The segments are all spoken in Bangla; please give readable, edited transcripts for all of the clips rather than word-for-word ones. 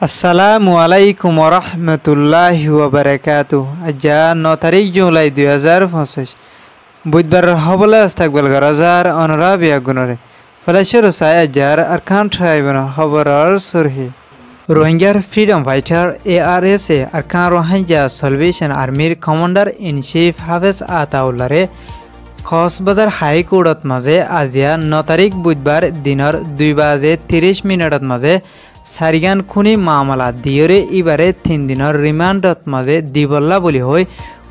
আসসালামু আলাইকুম ওরহমতুল্লাহি ওয়াবারাকাতুহ। আজ 9 তারিখ জুলাই 2025 বুধবার হবলে আস্তাকবাল গরাজার অনরাবিয়া গুণরে ফলেশ্বর সাই আজার Arkan ট্রাইবন খবরর সুরহি রোহিঙ্গার freedom fighter ARS Arkan Rohingya salvation আর্মির কমান্ডার ইন চিফ হাফেজ আতাউল্লারে কক্সবাজার হাইকোর্টত মাঝে আজিয়া 9 তারিখ বুধবার দিনের 2:30 মাঝে সারিগান খুনি মামলা দিয়রে ইবারে 3 দিনের রিমান্ডত মাঝে দিবল্লা বলি হই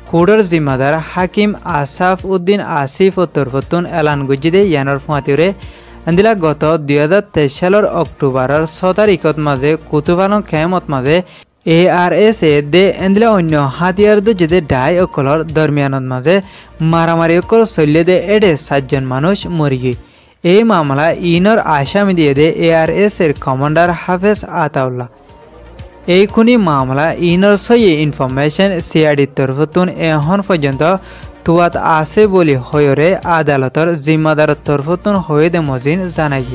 কোর্টের জিম্মাদার হাকিম আসাফ উদ্দিন আসিফ তরফতুন এলান গুজিদে ইয়ানোর ফাঁতিরে আন্দিলা গত 2023 সালের অক্টোবরের 6 তারিখত মাঝে কুতুবালং খেমত মাঝে ARS দে এন্দিলা অন্য হাতিয়ার দে যেদে ডাই অকলর দরমিয়ানত মাঝে মারামারি অকল চলিয়ে দে এডে 7 জন মানুষ মরি গই। এই মামলা ইনর আসামি দিয়ে দে ARS এর কমান্ডার হাফেজ আতাউল্লাহ। এই খুনি মামলা ইনর সই ইনফরমেশন CID তরফতুন এখন পর্যন্ত তুয়াত আছে বলি হয়রে আদালতর জিম্মাদার তরফতুন হয়ে দে মজিন জানাই।